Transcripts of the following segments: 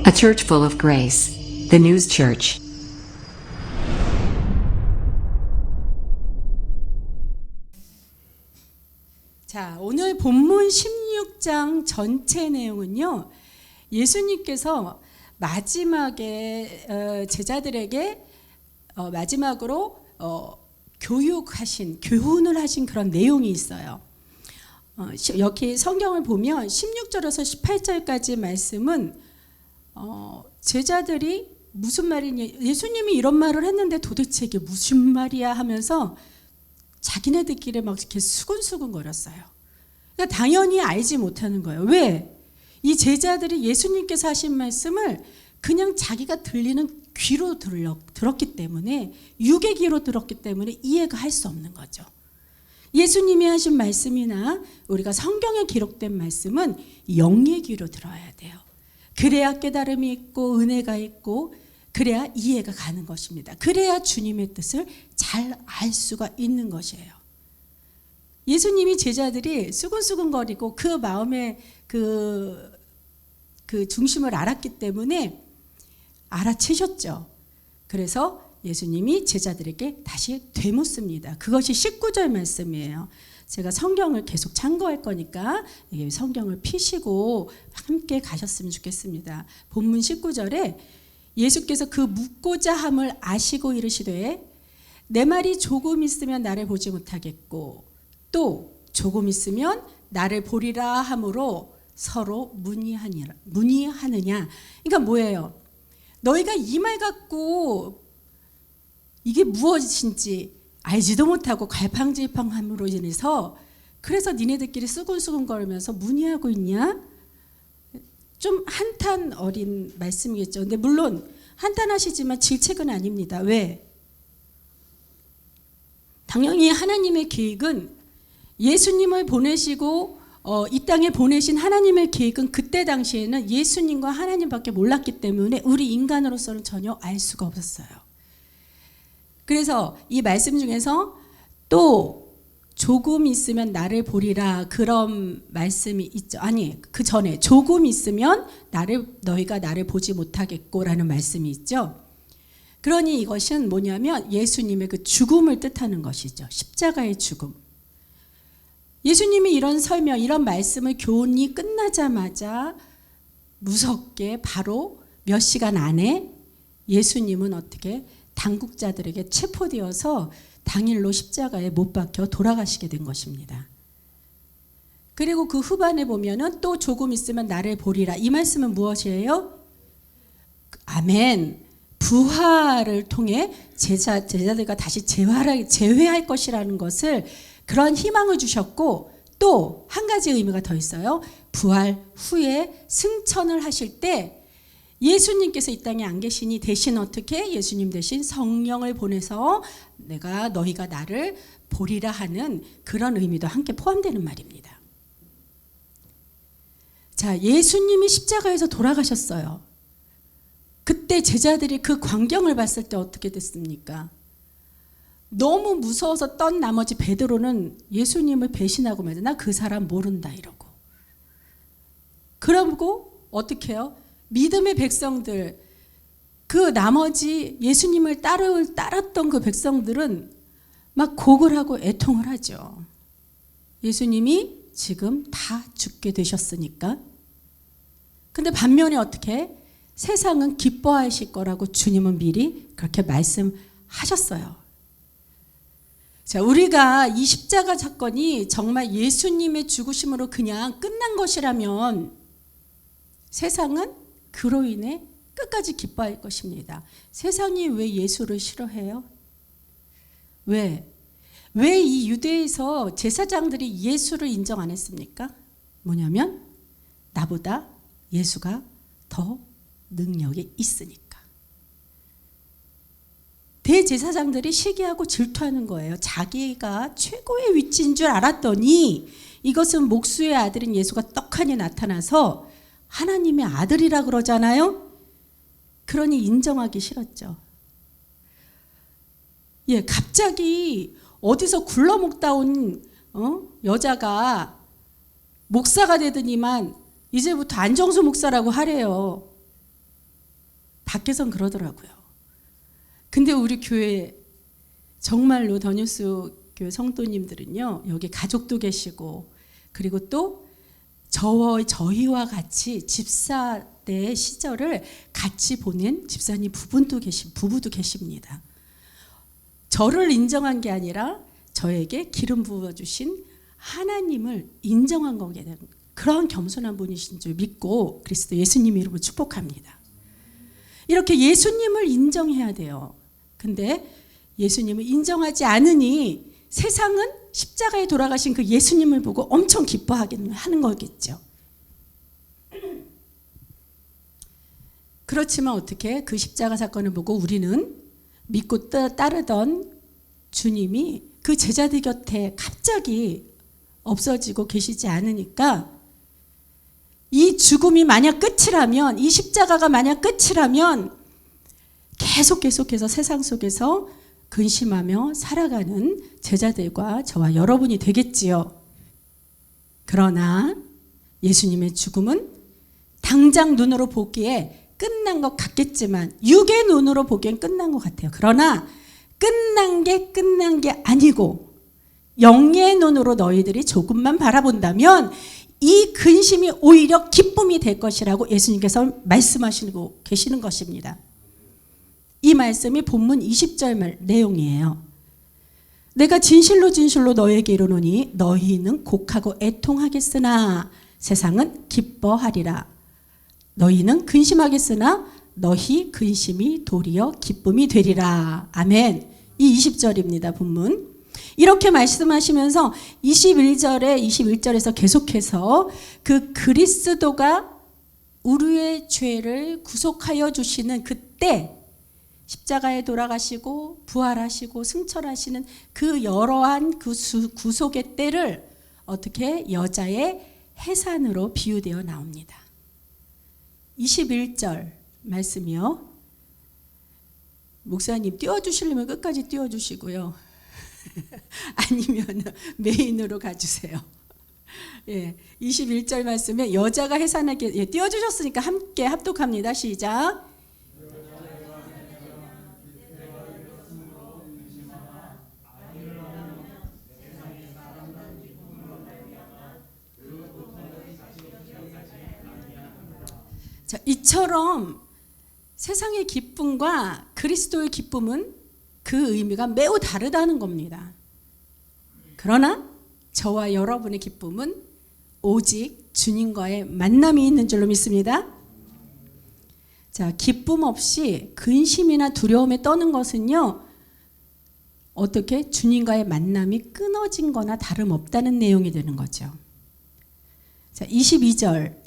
A church full of grace. The News Church. 자, 오늘 본문 16장 전체 내용은요, 예수님께서 마지막에 제자들에게 마지막으로 교훈을 하신 그런 내용이 있어요. 여기 성경을 보면 16절에서 18절까지 말씀은 제자들이 무슨 말이냐, 예수님이 이런 말을 했는데 도대체 이게 무슨 말이야 하면서 자기네들끼리 막 이렇게 수근수근 거렸어요. 그러니까 당연히 알지 못하는 거예요. 왜? 이 제자들이 예수님께서 하신 말씀을 그냥 자기가 들리는 귀로 들었기 때문에, 육의 귀로 들었기 때문에 이해가 할 수 없는 거죠. 예수님이 하신 말씀이나 우리가 성경에 기록된 말씀은 영의 귀로 들어야 돼요. 그래야 깨달음이 있고 은혜가 있고 그래야 이해가 가는 것입니다. 그래야 주님의 뜻을 잘 알 수가 있는 것이에요. 예수님이 제자들이 수근수근거리고 그 마음의 그 중심을 알았기 때문에 알아채셨죠. 그래서 예수님이 제자들에게 다시 되묻습니다. 그것이 19절 말씀이에요. 제가 성경을 계속 참고할 거니까 성경을 피시고 함께 가셨으면 좋겠습니다. 본문 19절에 예수께서 그 묻고자 함을 아시고 이르시되 내 말이 조금 있으면 나를 보지 못하겠고 또 조금 있으면 나를 보리라 함으로 서로 문의하느냐. 그러니까 뭐예요? 너희가 이 말 갖고 이게 무엇인지 알지도 못하고 갈팡질팡함으로 인해서 그래서 니네들끼리 수근수근 거리면서 문의하고 있냐? 좀 한탄 어린 말씀이겠죠. 근데 물론 한탄하시지만 질책은 아닙니다. 왜? 당연히 하나님의 계획은 예수님을 보내시고 이 땅에 보내신 하나님의 계획은 그때 당시에는 예수님과 하나님밖에 몰랐기 때문에 우리 인간으로서는 전혀 알 수가 없었어요. 그래서 이 말씀 중에서 또 조금 있으면 나를 보리라 그런 말씀이 있죠. 아니, 그 전에 조금 있으면 너희가 나를 보지 못하겠고라는 말씀이 있죠. 그러니 이것은 뭐냐면 예수님의 그 죽음을 뜻하는 것이죠. 십자가의 죽음. 예수님이 이런 설명, 이런 말씀을 교훈이 끝나자마자 무섭게 바로 몇 시간 안에 예수님은 어떻게 당국자들에게 체포되어서 당일로 십자가에 못 박혀 돌아가시게 된 것입니다. 그리고 그 후반에 보면은 또 조금 있으면 나를 보리라. 이 말씀은 무엇이에요? 아멘. 부활을 통해 제자들과 다시 재회할 것이라는 것을 그런 희망을 주셨고 또 한 가지 의미가 더 있어요. 부활 후에 승천을 하실 때 예수님께서 이 땅에 안 계시니 대신 어떻게 예수님 대신 성령을 보내서 너희가 나를 보리라 하는 그런 의미도 함께 포함되는 말입니다. 자, 예수님이 십자가에서 돌아가셨어요. 그때 제자들이 그 광경을 봤을 때 어떻게 됐습니까? 너무 무서워서 떤 나머지 베드로는 예수님을 배신하고 말이야. 나 그 사람 모른다 이러고. 그러고 어떻게 해요? 믿음의 백성들, 그 나머지 예수님을 따랐던 그 백성들은 막 곡을 하고 애통을 하죠. 예수님이 지금 다 죽게 되셨으니까. 근데 반면에 어떻게? 세상은 기뻐하실 거라고 주님은 미리 그렇게 말씀하셨어요. 자, 우리가 이 십자가 사건이 정말 예수님의 죽으심으로 그냥 끝난 것이라면 세상은 그로 인해 끝까지 기뻐할 것입니다. 세상이 왜 예수를 싫어해요? 왜 이 유대에서 제사장들이 예수를 인정 안 했습니까? 뭐냐면 나보다 예수가 더 능력이 있으니까. 대제사장들이 시기하고 질투하는 거예요. 자기가 최고의 위치인 줄 알았더니 이것은 목수의 아들인 예수가 떡하니 나타나서 하나님의 아들이라 그러잖아요. 그러니 인정하기 싫었죠. 예, 갑자기 어디서 굴러먹다 온 여자가 목사가 되더니만 이제부터 안정수 목사라고 하래요. 밖에선 그러더라고요. 근데 우리 교회 정말로 더뉴스 교회 성도님들은요, 여기 가족도 계시고, 그리고 또 저희와 같이 집사 때 시절을 같이 보낸 집사님 부부도 계십니다. 저를 인정한 게 아니라 저에게 기름 부어주신 하나님을 인정한 거게 되는 그런 겸손한 분이신 줄 믿고 그리스도 예수님 이름으로 축복합니다. 이렇게 예수님을 인정해야 돼요. 근데 예수님을 인정하지 않으니 세상은 십자가에 돌아가신 그 예수님을 보고 엄청 기뻐하는 거겠죠. 그렇지만 어떻게 그 십자가 사건을 보고 우리는 믿고 따르던 주님이 그 제자들 곁에 갑자기 없어지고 계시지 않으니까, 이 죽음이 만약 끝이라면, 이 십자가가 만약 끝이라면 계속해서 세상 속에서 근심하며 살아가는 제자들과 저와 여러분이 되겠지요. 그러나 예수님의 죽음은 당장 눈으로 보기에 끝난 것 같겠지만, 육의 눈으로 보기엔 끝난 것 같아요. 그러나 끝난 게 아니고 영의 눈으로 너희들이 조금만 바라본다면 이 근심이 오히려 기쁨이 될 것이라고 예수님께서 말씀하시고 계시는 것입니다. 이 말씀이 본문 20절 내용이에요. 내가 진실로 너희에게 이르노니 너희는 곡하고 애통하겠으나 세상은 기뻐하리라. 너희는 근심하겠으나 너희 근심이 도리어 기쁨이 되리라. 아멘. 이 20절입니다. 본문. 이렇게 말씀하시면서 21절에서 계속해서 그 그리스도가 우리의 죄를 구속하여 주시는 그때, 십자가에 돌아가시고 부활하시고 승천하시는 그 여러한 그 구속의 때를 어떻게 여자의 해산으로 비유되어 나옵니다. 21절 말씀이요. 목사님 띄워주시려면 끝까지 띄워주시고요. 아니면 메인으로 가주세요. 예, 21절 말씀에 여자가 해산하게, 띄워주셨으니까 함께 합독합니다. 시작. 자, 이처럼 세상의 기쁨과 그리스도의 기쁨은 그 의미가 매우 다르다는 겁니다. 그러나 저와 여러분의 기쁨은 오직 주님과의 만남이 있는 줄로 믿습니다. 자, 기쁨 없이 근심이나 두려움에 떠는 것은요, 어떻게 주님과의 만남이 끊어진 거나 다름없다는 내용이 되는 거죠. 자, 22절.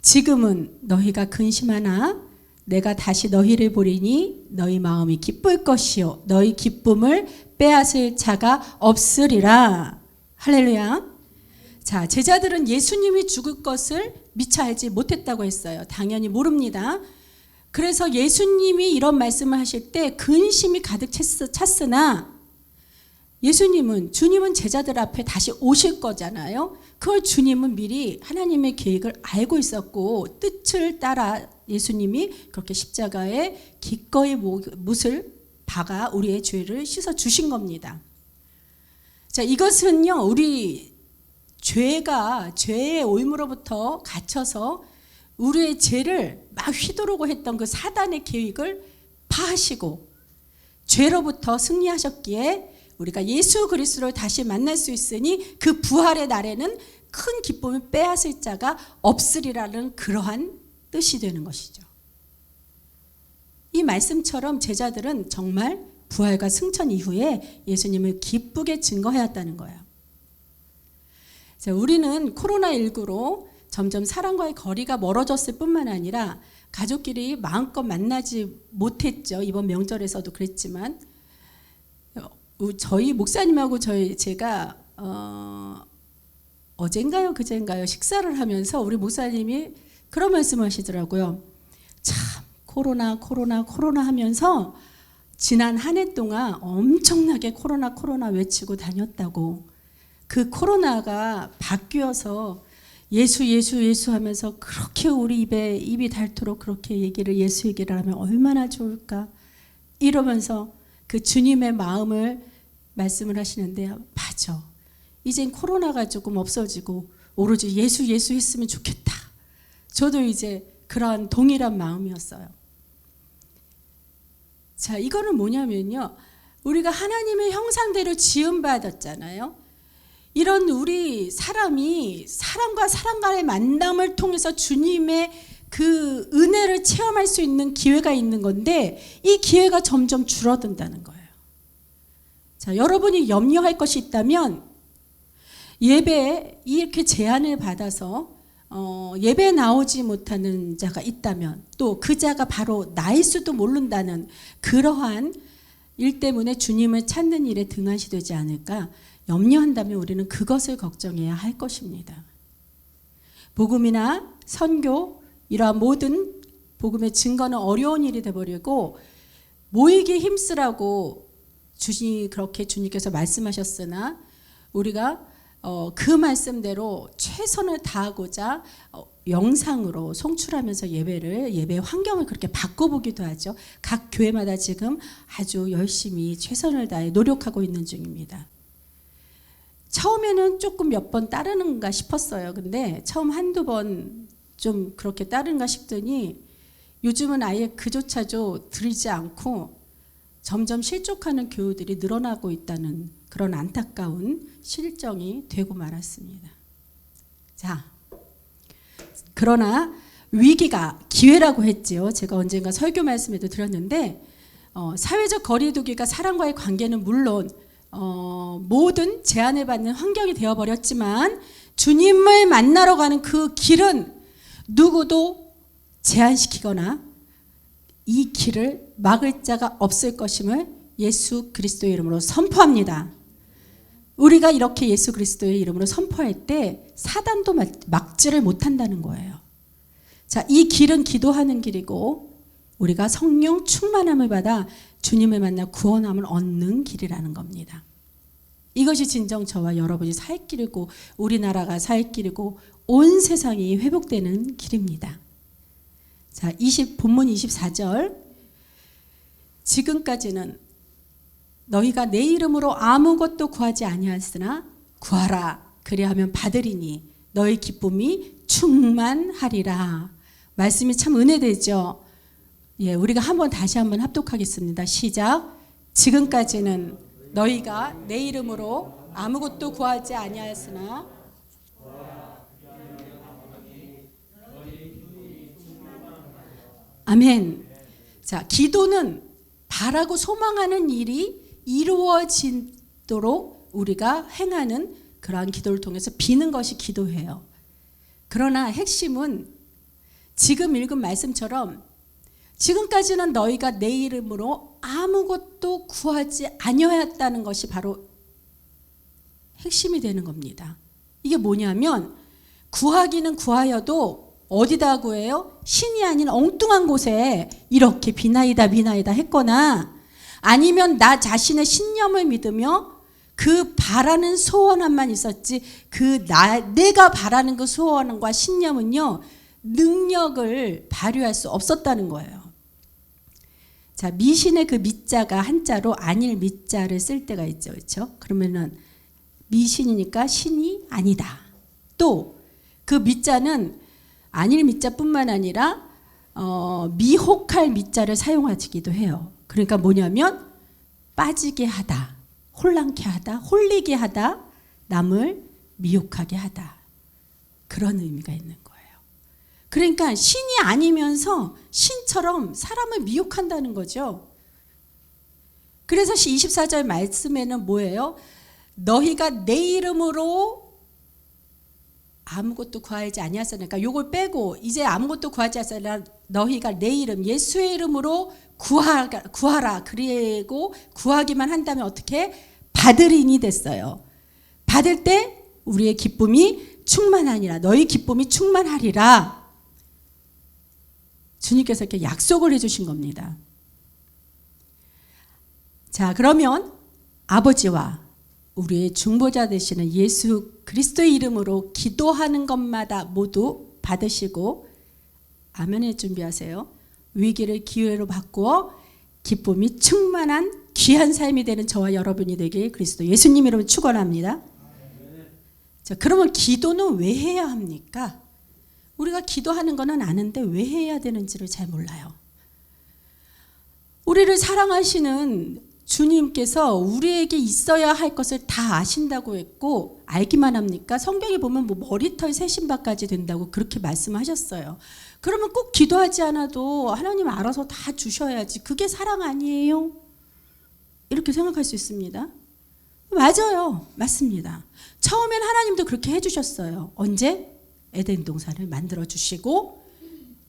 지금은 너희가 근심하나 내가 다시 너희를 보리니 너희 마음이 기쁠 것이요 너희 기쁨을 빼앗을 자가 없으리라. 할렐루야. 자, 제자들은 예수님이 죽을 것을 미처 알지 못했다고 했어요. 당연히 모릅니다. 그래서 예수님이 이런 말씀을 하실 때 근심이 가득 찼으나 주님은 제자들 앞에 다시 오실 거잖아요. 그걸 주님은 미리 하나님의 계획을 알고 있었고 뜻을 따라 예수님이 그렇게 십자가에 기꺼이 못을 박아 우리의 죄를 씻어 주신 겁니다. 자, 이것은요, 우리 죄의 올무로부터 갇혀서 우리의 죄를 막 휘두르고 했던 그 사단의 계획을 파하시고 죄로부터 승리하셨기에 우리가 예수 그리스도를 다시 만날 수 있으니 그 부활의 날에는 큰 기쁨을 빼앗을 자가 없으리라는 그러한 뜻이 되는 것이죠. 이 말씀처럼 제자들은 정말 부활과 승천 이후에 예수님을 기쁘게 증거해왔다는 거예요. 자, 우리는 코로나19로 점점 사람과의 거리가 멀어졌을 뿐만 아니라 가족끼리 마음껏 만나지 못했죠. 이번 명절에서도 그랬지만 저희 목사님하고 제가 어젠가요 그젠가요 식사를 하면서 우리 목사님이 그런 말씀을 하시더라고요. 참 코로나 하면서 지난 한 해 동안 엄청나게 코로나 외치고 다녔다고. 그 코로나가 바뀌어서 예수 예수 예수 하면서 그렇게 우리 입이 닳도록 그렇게 예수 얘기를 하면 얼마나 좋을까 이러면서 그 주님의 마음을 말씀을 하시는데, 맞아, 이젠 코로나가 조금 없어지고 오로지 예수 예수 했으면 좋겠다. 저도 이제 그러한 동일한 마음이었어요. 자, 이거는 뭐냐면요, 우리가 하나님의 형상대로 지음받았잖아요. 이런 우리 사람이 사람과 사람 간의 만남을 통해서 주님의 그 은혜를 체험할 수 있는 기회가 있는 건데, 이 기회가 점점 줄어든다는 거예요. 자, 여러분이 염려할 것이 있다면, 예배에 이렇게 제안을 받아서 예배에 나오지 못하는 자가 있다면, 또 그 자가 바로 나일 수도 모른다는 그러한 일 때문에 주님을 찾는 일에 등한시 되지 않을까 염려한다면 우리는 그것을 걱정해야 할 것입니다. 복음이나 선교, 이러한 모든 복음의 증거는 어려운 일이 되어버리고, 모이기 힘쓰라고 그렇게 주님께서 말씀하셨으나 우리가 그 말씀대로 최선을 다하고자 영상으로 송출하면서 예배 환경을 그렇게 바꿔보기도 하죠. 각 교회마다 지금 아주 열심히 최선을 다해 노력하고 있는 중입니다. 처음에는 조금 몇 번 따르는가 싶었어요. 근데 처음 한두 번 좀 그렇게 따르는가 싶더니 요즘은 아예 그조차도 들이지 않고 점점 실족하는 교우들이 늘어나고 있다는 그런 안타까운 실정이 되고 말았습니다. 자, 그러나 위기가 기회라고 했지요. 제가 언젠가 설교 말씀에도 드렸는데, 사회적 거리두기가 사람과의 관계는 물론 모든 제한을 받는 환경이 되어버렸지만, 주님을 만나러 가는 그 길은 누구도 제한시키거나 이 길을 막을 자가 없을 것임을 예수 그리스도의 이름으로 선포합니다. 우리가 이렇게 예수 그리스도의 이름으로 선포할 때 사단도 막지를 못한다는 거예요. 자, 이 길은 기도하는 길이고 우리가 성령 충만함을 받아 주님을 만나 구원함을 얻는 길이라는 겁니다. 이것이 진정 저와 여러분이 살 길이고 우리나라가 살 길이고 온 세상이 회복되는 길입니다. 자, 본문 24절. 지금까지는 너희가 내 이름으로 아무것도 구하지 아니하였으나 구하라, 그리하면 받으리니 너희 기쁨이 충만하리라. 말씀이 참 은혜되죠. 예, 우리가 다시 한번 합독하겠습니다. 시작. 지금까지는 너희가 내 이름으로 아무것도 구하지 아니하였으나 아멘. 자, 기도는 바라고 소망하는 일이 이루어지도록 우리가 행하는 그러한 기도를 통해서 비는 것이 기도예요. 그러나 핵심은 지금 읽은 말씀처럼 지금까지는 너희가 내 이름으로 아무것도 구하지 아니하였다는 것이 바로 핵심이 되는 겁니다. 이게 뭐냐면, 구하기는 구하여도 어디다 구해요? 신이 아닌 엉뚱한 곳에 이렇게 비나이다 했거나, 아니면 나 자신의 신념을 믿으며 그 바라는 소원만 있었지, 내가 바라는 그 소원과 신념은요, 능력을 발휘할 수 없었다는 거예요. 자, 미신의 그 미자가 한자로 아닐 미자를 쓸 때가 있죠. 그렇죠? 그러면은 미신이니까 신이 아니다. 또 그 미자는 아닐 미자뿐만 아니라 미혹할 미자를 사용하기도 해요. 그러니까 뭐냐면 빠지게 하다, 혼란케 하다, 홀리게 하다, 남을 미혹하게 하다, 그런 의미가 있는 거예요. 그러니까 신이 아니면서 신처럼 사람을 미혹한다는 거죠. 그래서 24절 말씀에는 뭐예요? 너희가 내 이름으로 아무것도 구하지 아니하였으니까 요걸 빼고 이제 아무것도 구하지 않았으나 너희가 내 이름 예수의 이름으로 구하라. 그리고 구하기만 한다면 어떻게? 받으리니 됐어요. 받을 때 우리의 기쁨이 충만하니라. 너희 기쁨이 충만하리라. 주님께서 이렇게 약속을 해주신 겁니다. 자, 그러면 아버지와 우리의 중보자 되시는 예수 그리스도의 이름으로 기도하는 것마다 모두 받으시고 아멘을 준비하세요. 위기를 기회로 바꾸어 기쁨이 충만한 귀한 삶이 되는 저와 여러분이 되길 그리스도 예수님 이름으로 축원합니다. 자, 그러면 기도는 왜 해야 합니까? 우리가 기도하는 거는 아는데 왜 해야 되는지를 잘 몰라요. 우리를 사랑하시는 주님께서 우리에게 있어야 할 것을 다 아신다고 했고 알기만 합니까? 성경에 보면 뭐 머리털 새신박까지 된다고 그렇게 말씀하셨어요. 그러면 꼭 기도하지 않아도 하나님 알아서 다 주셔야지. 그게 사랑 아니에요? 이렇게 생각할 수 있습니다. 맞아요. 맞습니다. 처음엔 하나님도 그렇게 해주셨어요. 언제? 에덴 동산을 만들어 주시고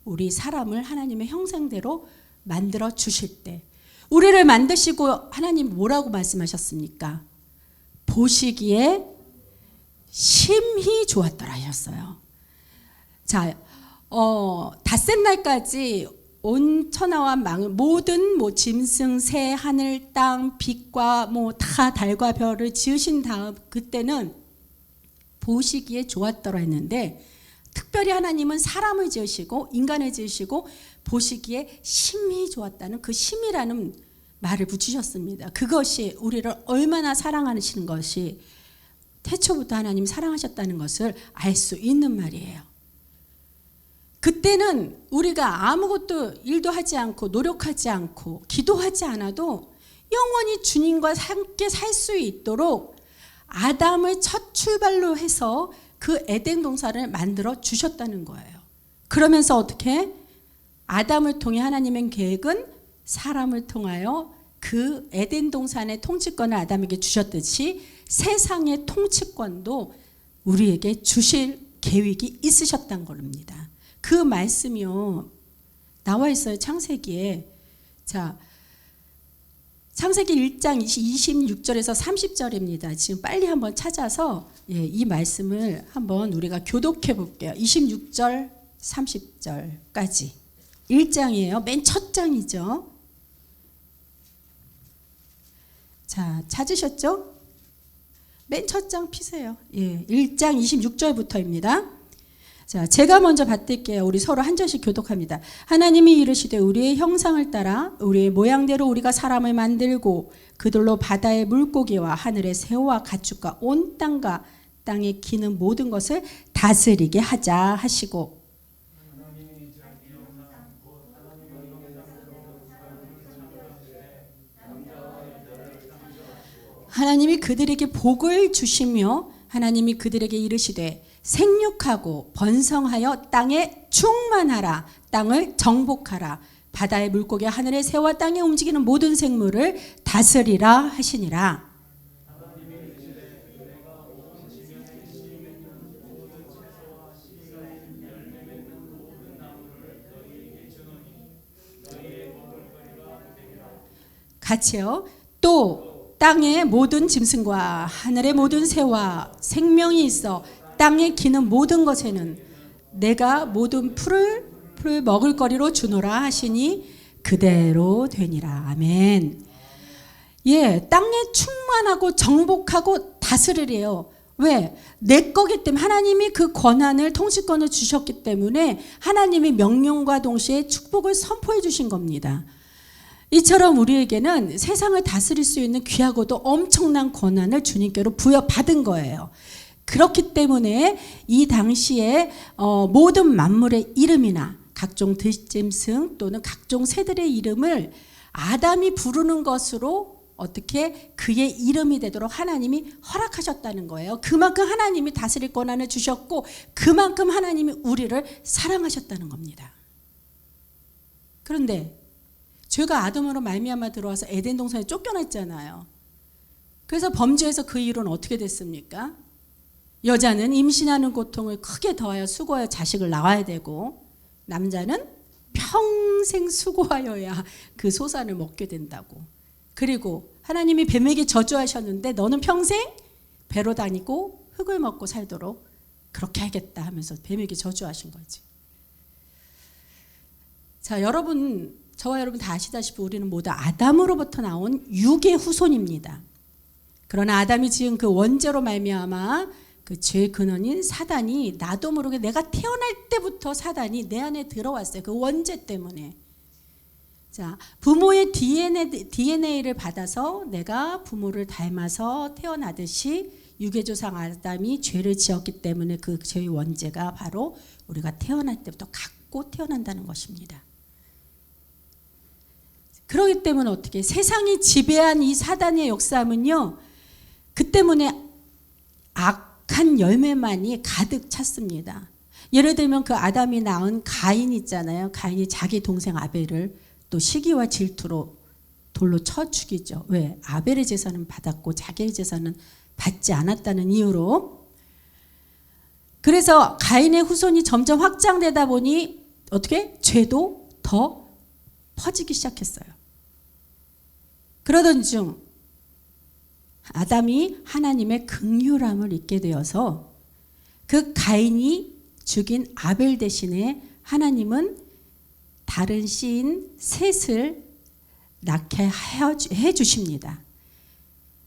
우리 사람을 하나님의 형상대로 만들어 주실 때 우리를 만드시고 하나님 뭐라고 말씀하셨습니까? 보시기에 심히 좋았더라 하셨어요. 자, 닷새 날까지 온 천하와 모든 짐승, 새, 하늘, 땅, 빛과 다 달과 별을 지으신 다음 그때는 보시기에 좋았더라 했는데 특별히 하나님은 사람을 지으시고 인간을 지으시고 보시기에 심히 좋았다는 그 심이라는 말을 붙이셨습니다. 그것이 우리를 얼마나 사랑하시는 것이 태초부터 하나님 사랑하셨다는 것을 알 수 있는 말이에요. 그때는 우리가 아무것도 일도 하지 않고 노력하지 않고 기도하지 않아도 영원히 주님과 함께 살 수 있도록 아담을 첫 출발로 해서 그 에덴 동산을 만들어 주셨다는 거예요. 그러면서 어떻게? 아담을 통해 하나님의 계획은 사람을 통하여 그 에덴 동산의 통치권을 아담에게 주셨듯이 세상의 통치권도 우리에게 주실 계획이 있으셨다는 겁니다. 그 말씀이요 나와 있어요. 창세기에. 자, 창세기 1장 26절에서 30절입니다. 지금 빨리 한번 찾아서 이 말씀을 한번 우리가 교독해 볼게요. 26절 30절까지 1장이에요. 맨 첫 장이죠. 자, 찾으셨죠? 맨 첫 장 피세요. 1장 26절부터입니다. 자, 제가 먼저 받들게요. 우리 서로 한 절씩 교독합니다. 하나님이 이르시되 우리의 형상을 따라 우리의 모양대로 우리가 사람을 만들고 그들로 바다의 물고기와 하늘의 새와 가축과 온 땅과 땅에 기는 모든 것을 다스리게 하자 하시고 하나님이 그들에게 복을 주시며 하나님이 그들에게 이르시되 생육하고 번성하여 땅에 충만하라. 땅을 정복하라. 바다의 물고기와 하늘의 새와 땅에 움직이는 모든 생물을 다스리라 하시니라. 같이요. 또 땅의 모든 짐승과 하늘의 모든 새와 생명이 있어 땅에 기는 모든 것에는 내가 모든 풀을 먹을 거리로 주노라 하시니 그대로 되니라. 아멘. 땅에 충만하고 정복하고 다스리래요. 왜? 내 거기 때문에 하나님이 그 권한을 통치권을 주셨기 때문에 하나님이 명령과 동시에 축복을 선포해 주신 겁니다. 이처럼 우리에게는 세상을 다스릴 수 있는 귀하고도 엄청난 권한을 주님께로 부여받은 거예요. 그렇기 때문에 이 당시에 모든 만물의 이름이나 각종 들짐승 또는 각종 새들의 이름을 아담이 부르는 것으로 어떻게 그의 이름이 되도록 하나님이 허락하셨다는 거예요. 그만큼 하나님이 다스릴 권한을 주셨고 그만큼 하나님이 우리를 사랑하셨다는 겁니다. 그런데 죄가 아담으로 말미암아 들어와서 에덴 동산에 쫓겨났잖아요. 그래서 범죄해서 그 이후로는 어떻게 됐습니까? 여자는 임신하는 고통을 크게 더하여 수고하여 자식을 낳아야 되고 남자는 평생 수고하여야 그 소산을 먹게 된다고. 그리고 하나님이 뱀에게 저주하셨는데 너는 평생 배로 다니고 흙을 먹고 살도록 그렇게 하겠다 하면서 뱀에게 저주하신 거지. 자, 여러분, 저와 여러분 다 아시다시피 우리는 모두 아담으로부터 나온 육의 후손입니다. 그러나 아담이 지은 그 원죄로 말미암아 그 죄의 근원인 사단이 나도 모르게 내가 태어날 때부터 사단이 내 안에 들어왔어요. 그 원죄 때문에. 자, 부모의 DNA를 받아서 내가 부모를 닮아서 태어나듯이 유괴조상 아담이 죄를 지었기 때문에 그 죄의 원죄가 바로 우리가 태어날 때부터 갖고 태어난다는 것입니다. 그렇기 때문에 어떻게 세상이 지배한 이 사단의 역사하면요, 그 때문에 악한 열매만이 가득 찼습니다. 예를 들면 그 아담이 낳은 가인 있잖아요. 가인이 자기 동생 아벨을 또 시기와 질투로 돌로 쳐 죽이죠. 왜? 아벨의 제사는 받았고 자기의 제사는 받지 않았다는 이유로. 그래서 가인의 후손이 점점 확장되다 보니 어떻게? 죄도 더 퍼지기 시작했어요. 그러던 중 아담이 하나님의 긍휼함을 잊게 되어서 그 가인이 죽인 아벨 대신에 하나님은 다른 씨인 셋을 낳게 해 주십니다.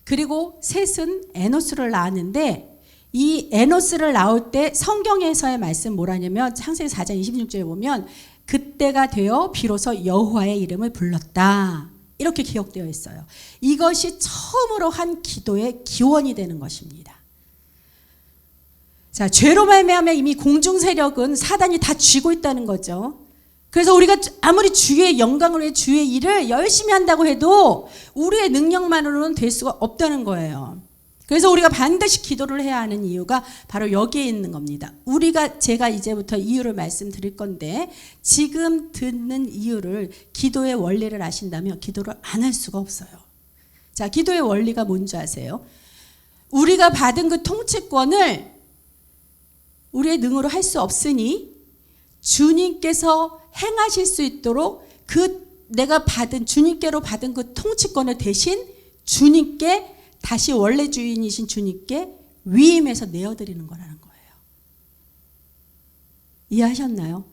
그리고 셋은 에노스를 낳았는데 이 에노스를 낳을 때 성경에서의 말씀 뭐라냐면 창세기 4장 26절에 보면 그때가 되어 비로소 여호와의 이름을 불렀다. 이렇게 기록되어 있어요. 이것이 처음으로 한 기도의 기원이 되는 것입니다. 자, 죄로 말미암아 이미 공중 세력은 사단이 다 쥐고 있다는 거죠. 그래서 우리가 아무리 주의 영광을 위해 주의 일을 열심히 한다고 해도 우리의 능력만으로는 될 수가 없다는 거예요. 그래서 우리가 반드시 기도를 해야 하는 이유가 바로 여기에 있는 겁니다. 제가 이제부터 이유를 말씀드릴 건데 지금 듣는 이유를 기도의 원리를 아신다면 기도를 안 할 수가 없어요. 자, 기도의 원리가 뭔지 아세요? 우리가 받은 그 통치권을 우리의 능으로 할 수 없으니 주님께서 행하실 수 있도록 내가 받은 주님께로 받은 그 통치권을 대신 주님께 다시 원래 주인이신 주님께 위임해서 내어드리는 거라는 거예요. 이해하셨나요?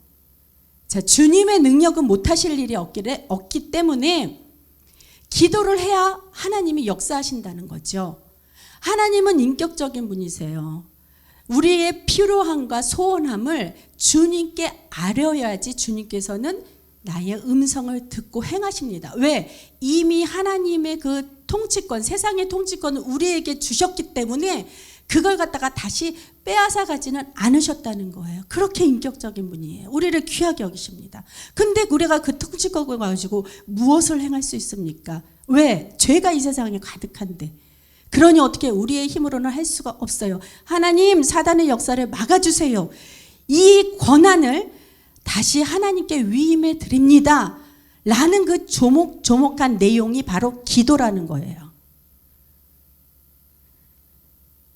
자, 주님의 능력은 못하실 일이 없기 때문에 기도를 해야 하나님이 역사하신다는 거죠. 하나님은 인격적인 분이세요. 우리의 필요함과 소원함을 주님께 아뢰어야지 주님께서는 나의 음성을 듣고 행하십니다. 왜? 이미 하나님의 그 통치권, 세상의 통치권을 우리에게 주셨기 때문에 그걸 갖다가 다시 빼앗아 가지는 않으셨다는 거예요. 그렇게 인격적인 분이에요. 우리를 귀하게 여기십니다. 근데 우리가 그 통치권을 가지고 무엇을 행할 수 있습니까? 왜? 죄가 이 세상에 가득한데. 그러니 어떻게 우리의 힘으로는 할 수가 없어요. 하나님, 사단의 역사를 막아주세요. 이 권한을 다시 하나님께 위임해 드립니다. 라는 그 조목조목한 내용이 바로 기도라는 거예요.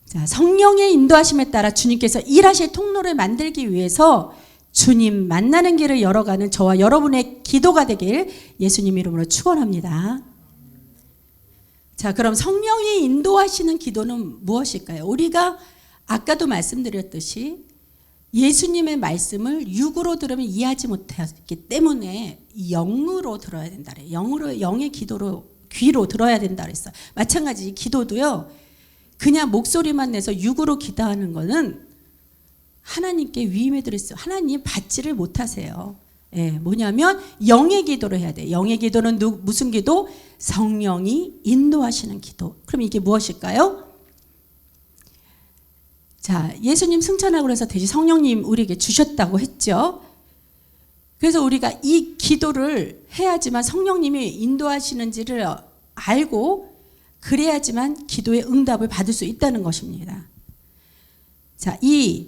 자, 성령의 인도하심에 따라 주님께서 일하실 통로를 만들기 위해서 주님 만나는 길을 열어가는 저와 여러분의 기도가 되길 예수님 이름으로 축원합니다. 자, 그럼 성령이 인도하시는 기도는 무엇일까요? 우리가 아까도 말씀드렸듯이 예수님의 말씀을 육으로 들으면 이해하지 못했기 때문에 영으로 들어야 된다 그래요. 영의 귀로 들어야 된다 그랬어요. 마찬가지 기도도요. 그냥 목소리만 내서 육으로 기도하는 거는 하나님께 위임해 드렸어요. 하나님 받지를 못하세요. 예, 뭐냐면 영의 기도를 해야 돼요. 영의 기도는 무슨 기도? 성령이 인도하시는 기도. 그럼 이게 무엇일까요? 자, 예수님 승천하고 그래서 대신 성령님 우리에게 주셨다고 했죠. 그래서 우리가 이 기도를 해야지만 성령님이 인도하시는지를 알고 그래야지만 기도의 응답을 받을 수 있다는 것입니다. 자, 이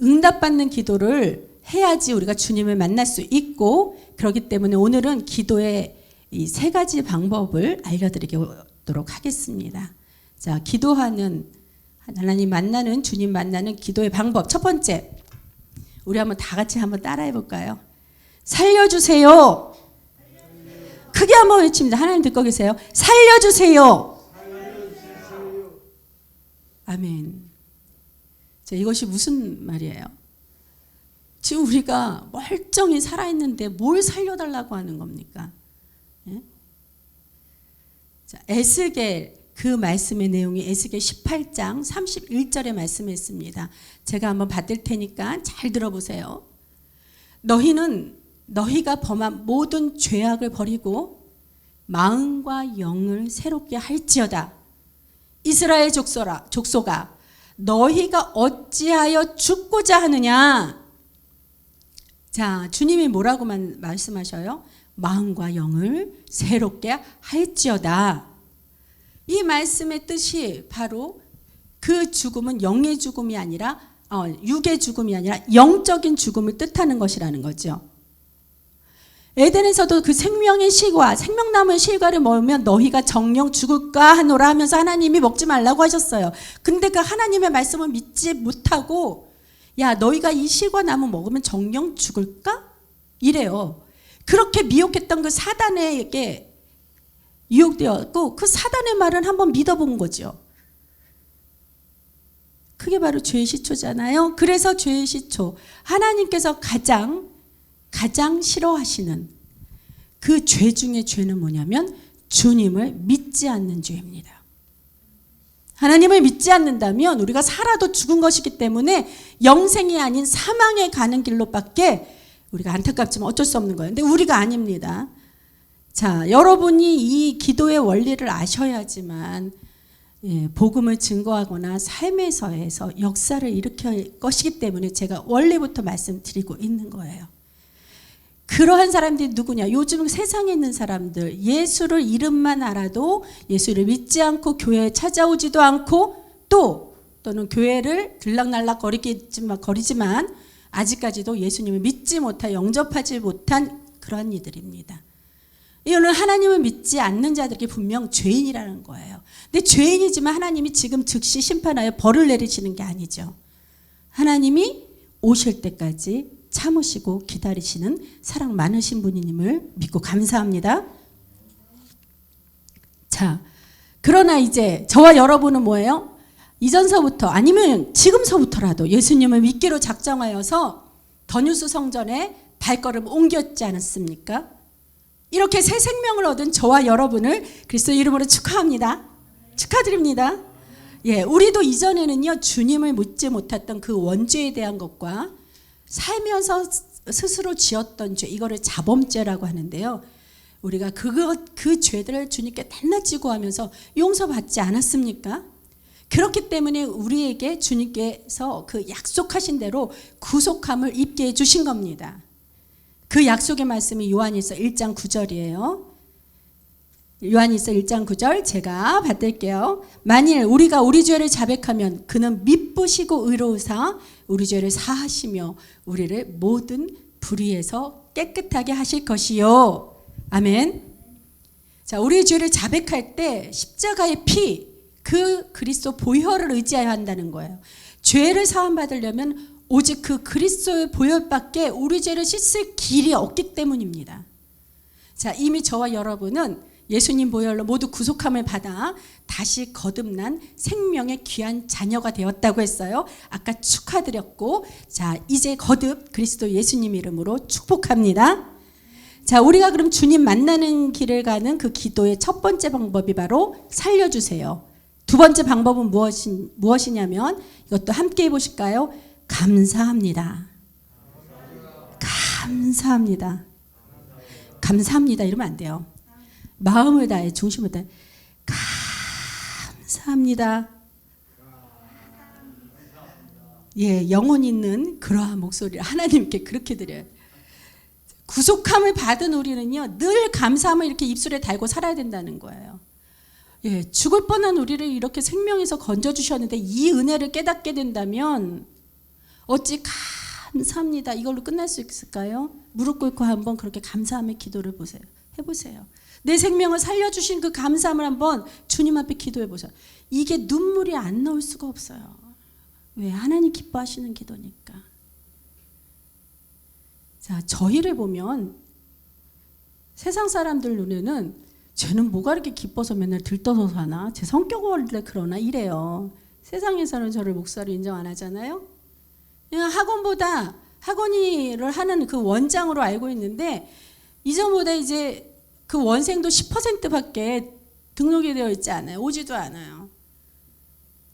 응답받는 기도를 해야지 우리가 주님을 만날 수 있고, 그렇기 때문에 오늘은 기도의 이 세 가지 방법을 알려드리도록 하겠습니다. 자, 기도하는 하나님 만나는, 주님 만나는 기도의 방법. 첫 번째, 우리 한번 다 같이 한번 따라해 볼까요? 살려주세요. 크게 한번 외칩니다. 하나님 듣고 계세요? 살려주세요. 아멘. 자, 이것이 무슨 말이에요? 지금 우리가 멀쩡히 살아있는데 뭘 살려달라고 하는 겁니까? 예? 자, 에스겔 그 말씀의 내용이 에스겔 18장 31절에 말씀했습니다. 제가 한번 받을 테니까 잘 들어보세요. 너희가 범한 모든 죄악을 버리고 마음과 영을 새롭게 할지어다. 이스라엘 족속아, 너희가 어찌하여 죽고자 하느냐? 자, 주님이 뭐라고 말씀하셔요? 마음과 영을 새롭게 할지어다. 이 말씀의 뜻이 바로 그 죽음은 영의 죽음이 아니라 육의 죽음이 아니라 영적인 죽음을 뜻하는 것이라는 거죠. 에덴에서도 그 생명의 실과 생명나무의 실과를 먹으면 너희가 정령 죽을까 하노라 하면서 하나님이 먹지 말라고 하셨어요. 근데 그 하나님의 말씀을 믿지 못하고 야, 너희가 이 실과 나무 먹으면 정령 죽을까? 이래요. 그렇게 미혹했던 그 사단에게 유혹되었고 그 사단의 말은 한번 믿어본 거죠. 그게 바로 죄의 시초잖아요. 그래서 죄의 시초, 하나님께서 가장 싫어하시는 그 죄 중에 죄는 뭐냐면 주님을 믿지 않는 죄입니다. 하나님을 믿지 않는다면 우리가 살아도 죽은 것이기 때문에 영생이 아닌 사망에 가는 길로밖에 우리가 안타깝지만 어쩔 수 없는 거예요. 근데 우리가 아닙니다. 자, 여러분이 이 기도의 원리를 아셔야지만 복음을 증거하거나 삶에서에서 역사를 일으킬 것이기 때문에 제가 원리부터 말씀드리고 있는 거예요. 그러한 사람들이 누구냐? 요즘 세상에 있는 사람들, 예수를 이름만 알아도 예수를 믿지 않고 교회에 찾아오지도 않고 또는 교회를 들락날락 거리지만 아직까지도 예수님을 믿지 못하고 영접하지 못한 그런 이들입니다. 이거는 하나님을 믿지 않는 자들에게 분명 죄인이라는 거예요. 근데 죄인이지만 하나님이 지금 즉시 심판하여 벌을 내리시는 게 아니죠. 하나님이 오실 때까지 참으시고 기다리시는 사랑 많으신 분임을 믿고 감사합니다. 자, 그러나 이제 저와 여러분은 뭐예요? 이전서부터 아니면 지금서부터라도 예수님을 믿기로 작정하여서 더뉴스 성전에 발걸음 옮겼지 않았습니까? 이렇게 새 생명을 얻은 저와 여러분을 그리스도 이름으로 축하합니다. 축하드립니다. 예, 우리도 이전에는요 주님을 믿지 못했던 그 원죄에 대한 것과 살면서 스스로 지었던 죄, 이거를 자범죄라고 하는데요. 우리가 그 죄들을 주님께 낱낱이 구하면서 용서받지 않았습니까? 그렇기 때문에 우리에게 주님께서 그 약속하신 대로 구속함을 입게 해주신 겁니다. 그 약속의 말씀이 요한일서 1장 9절이에요. 요한일서 1장 9절 제가 받을게요. 만일 우리가 우리 죄를 자백하면 그는 미쁘시고 의로우사 우리 죄를 사하시며 우리를 모든 불의에서 깨끗하게 하실 것이요. 아멘. 자, 우리의 죄를 자백할 때 십자가의 피, 그 그리스도 보혈을 의지해야 한다는 거예요. 죄를 사함 받으려면 오직 그 그리스도의 보혈밖에 우리 죄를 씻을 길이 없기 때문입니다. 자, 이미 저와 여러분은 예수님 보혈로 모두 구속함을 받아 다시 거듭난 생명의 귀한 자녀가 되었다고 했어요. 아까 축하드렸고, 자, 이제 거듭 그리스도 예수님 이름으로 축복합니다. 자, 우리가 그럼 주님 만나는 길을 가는 그 기도의 첫 번째 방법이 바로 살려주세요. 두 번째 방법은 무엇이냐면 이것도 함께 해보실까요? 감사합니다. 감사합니다. 감사합니다 이러면 안 돼요. 마음을 다해 중심을 다해 감사합니다. 예, 영혼 있는 그러한 목소리를 하나님께 그렇게 드려요. 구속함을 받은 우리는요 늘 감사함을 이렇게 입술에 달고 살아야 된다는 거예요. 예, 죽을 뻔한 우리를 이렇게 생명에서 건져주셨는데 이 은혜를 깨닫게 된다면 어찌 감사합니다 이걸로 끝날 수 있을까요? 무릎 꿇고 한번 그렇게 감사함의 기도를 해보세요. 내 생명을 살려주신 그 감사함을 한번 주님 앞에 기도해보세요. 이게 눈물이 안 나올 수가 없어요. 왜? 하나님 기뻐하시는 기도니까. 자, 저희를 보면 세상 사람들 눈에는 쟤는 뭐가 이렇게 기뻐서 맨날 들떠서 사나? 제 성격 원래 그러나? 이래요. 세상에서는 저를 목사로 인정 안 하잖아요. 그냥 학원보다 학원일을 하는 그 원장으로 알고 있는데 이전보다 이제 그 원생도 10%밖에 등록이 되어 있지 않아요. 오지도 않아요.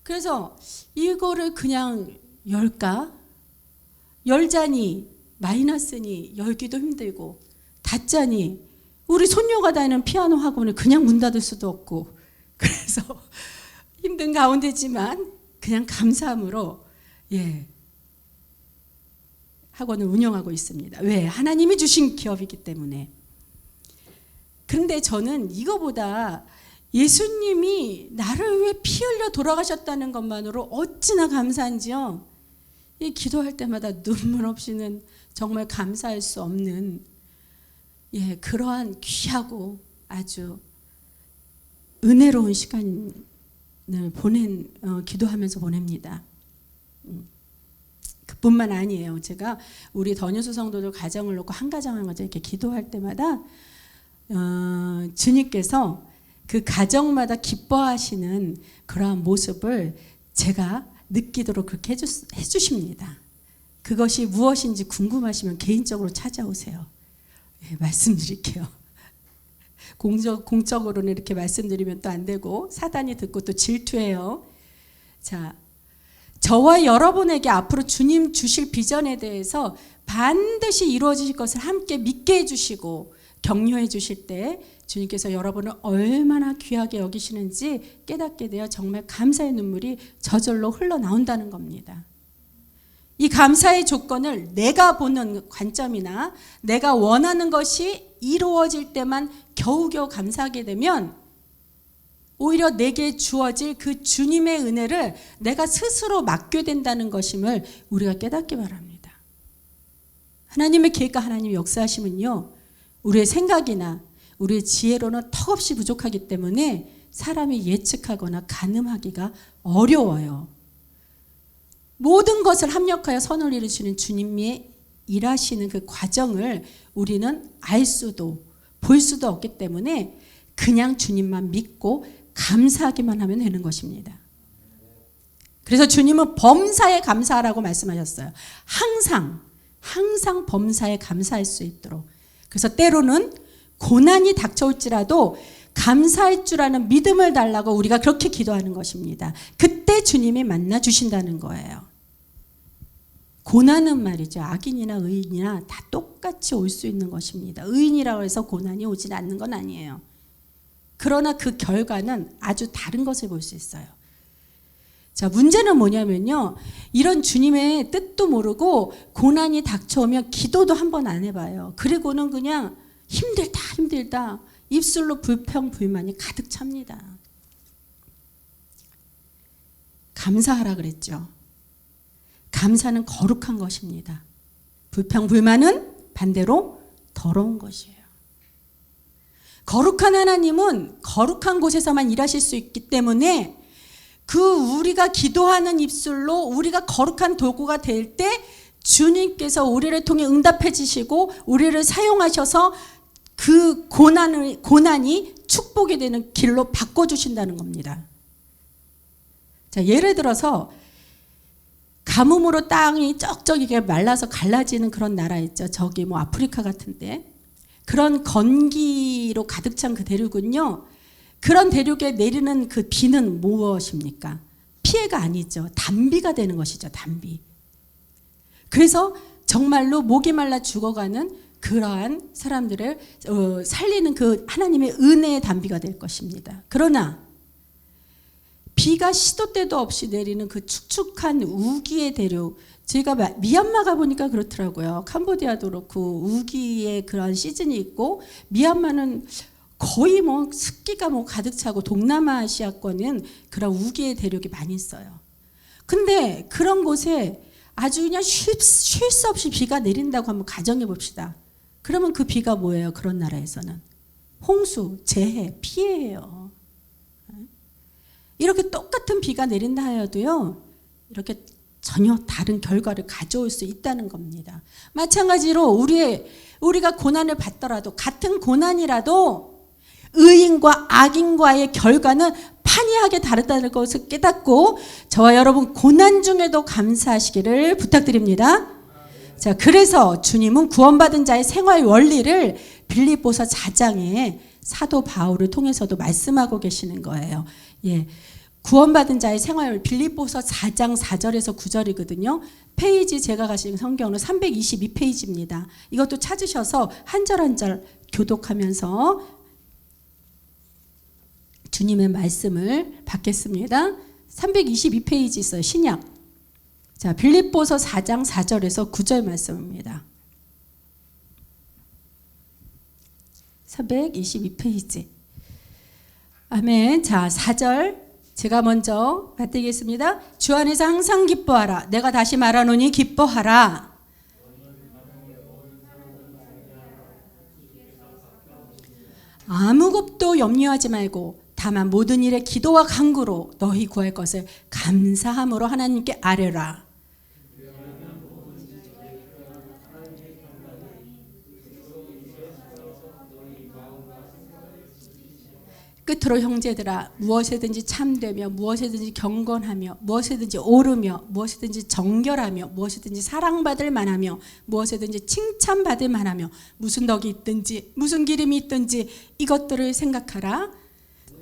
그래서 이거를 그냥 열까? 열자니 마이너스니 열기도 힘들고, 닫자니 우리 손녀가 다니는 피아노 학원을 그냥 문 닫을 수도 없고, 그래서 힘든 가운데지만 그냥 감사함으로 학원을 운영하고 있습니다. 왜? 하나님이 주신 기업이기 때문에. 그런데 저는 이거보다 예수님이 나를 위해 피 흘려 돌아가셨다는 것만으로 어찌나 감사한지요. 이 기도할 때마다 눈물 없이는 정말 감사할 수 없는 그러한 귀하고 아주 은혜로운 시간을 기도하면서 보냅니다. 그뿐만 아니에요. 제가 우리 더뉴스 성도들 가정을 놓고 한 가정 한 가정 이렇게 기도할 때마다 주님께서 그 가정마다 기뻐하시는 그러한 모습을 제가 느끼도록 그렇게 해주십니다. 그것이 무엇인지 궁금하시면 개인적으로 찾아오세요. 말씀드릴게요. 공적으로는 이렇게 말씀드리면 또 안 되고 사단이 듣고 또 질투해요. 자, 저와 여러분에게 앞으로 주님 주실 비전에 대해서 반드시 이루어질 것을 함께 믿게 해주시고 격려해 주실 때 주님께서 여러분을 얼마나 귀하게 여기시는지 깨닫게 되어 정말 감사의 눈물이 저절로 흘러나온다는 겁니다. 이 감사의 조건을 내가 보는 관점이나 내가 원하는 것이 이루어질 때만 겨우겨우 감사하게 되면 오히려 내게 주어질 그 주님의 은혜를 내가 스스로 맡게 된다는 것임을 우리가 깨닫기 바랍니다. 하나님의 계획과 하나님의 역사하심은요, 우리의 생각이나 우리의 지혜로는 턱없이 부족하기 때문에 사람이 예측하거나 가늠하기가 어려워요. 모든 것을 합력하여 선을 이루시는 주님이 일하시는 그 과정을 우리는 알 수도 볼 수도 없기 때문에 그냥 주님만 믿고 감사하기만 하면 되는 것입니다. 그래서 주님은 범사에 감사하라고 말씀하셨어요. 항상 범사에 감사할 수 있도록. 그래서 때로는 고난이 닥쳐올지라도 감사할 줄 아는 믿음을 달라고 우리가 그렇게 기도하는 것입니다. 그때 주님이 만나 주신다는 거예요. 고난은 말이죠. 악인이나 의인이나 다 똑같이 올 수 있는 것입니다. 의인이라고 해서 고난이 오지 않는 건 아니에요. 그러나 그 결과는 아주 다른 것을 볼 수 있어요. 자, 문제는 뭐냐면요, 이런 주님의 뜻도 모르고 고난이 닥쳐오면 기도도 한번 안 해봐요. 그리고는 그냥 힘들다 입술로 불평불만이 가득 찹니다. 감사하라 그랬죠. 감사는 거룩한 것입니다. 불평불만은 반대로 더러운 것이에요. 거룩한 하나님은 거룩한 곳에서만 일하실 수 있기 때문에 그 우리가 기도하는 입술로 우리가 거룩한 도구가 될 때 주님께서 우리를 통해 응답해 주시고 우리를 사용하셔서 그 고난이 축복이 되는 길로 바꿔주신다는 겁니다. 자, 예를 들어서 가뭄으로 땅이 쩍쩍이게 말라서 갈라지는 그런 나라 있죠. 저기 뭐 아프리카 같은데. 그런 건기로 가득 찬 그 대륙은요, 그런 대륙에 내리는 그 비는 무엇입니까? 피해가 아니죠. 단비가 되는 것이죠. 단비. 그래서 정말로 목이 말라 죽어가는 그러한 사람들을 살리는 그 하나님의 은혜의 단비가 될 것입니다. 그러나 비가 시도 때도 없이 내리는 그 축축한 우기의 대륙, 제가 미얀마 가보니까 그렇더라고요. 캄보디아도 그렇고 우기의 그런 시즌이 있고, 미얀마는 거의 뭐 습기가 뭐 가득 차고 동남아시아권은 그런 우기의 대륙이 많이 있어요. 근데 그런 곳에 아주 그냥 쉴 수 없이 비가 내린다고 한번 가정해 봅시다. 그러면 그 비가 뭐예요? 그런 나라에서는 홍수, 재해, 피해예요. 이렇게 똑같은 비가 내린다 하여도요, 이렇게 전혀 다른 결과를 가져올 수 있다는 겁니다. 마찬가지로 우리가 고난을 받더라도, 같은 고난이라도 의인과 악인과의 결과는 판이하게 다르다는 것을 깨닫고 저와 여러분 고난 중에도 감사하시기를 부탁드립니다. 자, 그래서 주님은 구원받은 자의 생활 원리를 빌립보서 4장에 사도 바울을 통해서도 말씀하고 계시는 거예요. 예. 구원받은 자의 생활, 빌립보서 4장 4절에서 9절이거든요. 페이지 제가 가진 성경은 322페이지입니다. 이것도 찾으셔서 한 절 한 절 교독하면서 주님의 말씀을 받겠습니다. 322페이지 있어요. 신약. 자, 빌립보서 4장 4절에서 9절 말씀입니다. 322페이지. 아멘. 자, 4절 제가 먼저 받드리겠습니다. 주 안에서 항상 기뻐하라. 내가 다시 말하노니 기뻐하라. 아무것도 염려하지 말고 다만 모든 일에 기도와 간구로 너희 구할 것을 감사함으로 하나님께 아뢰라. 끝으로 형제들아, 무엇에든지 참되며 무엇에든지 경건하며 무엇에든지 오르며 무엇에든지 정결하며 무엇에든지 사랑받을 만하며 무엇에든지 칭찬받을 만하며 무슨 덕이 있든지 무슨 기름이 있든지 이것들을 생각하라.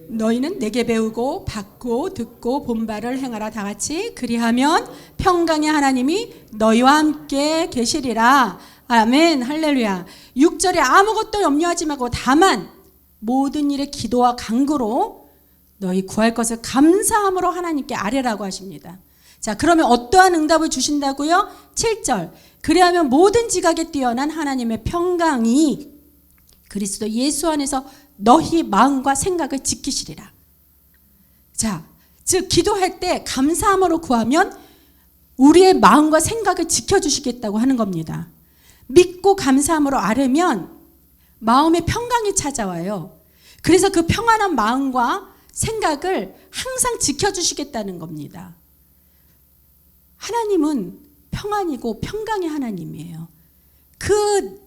너희는 내게 배우고 받고 듣고 본 바를 행하라. 다 같이. 그리하면 평강의 하나님이 너희와 함께 계시리라. 아멘. 할렐루야. 6절에 아무것도 염려하지 말고 다만 모든 일에 기도와 간구로 너희 구할 것을 감사함으로 하나님께 아뢰라고 하십니다. 자, 그러면 어떠한 응답을 주신다고요? 7절. 그리하면 모든 지각에 뛰어난 하나님의 평강이 그리스도 예수 안에서 너희 마음과 생각을 지키시리라. 자, 즉 기도할 때 감사함으로 구하면 우리의 마음과 생각을 지켜주시겠다고 하는 겁니다. 믿고 감사함으로 아뢰면 마음의 평강이 찾아와요. 그래서 그 평안한 마음과 생각을 항상 지켜주시겠다는 겁니다. 하나님은 평안이고 평강의 하나님이에요.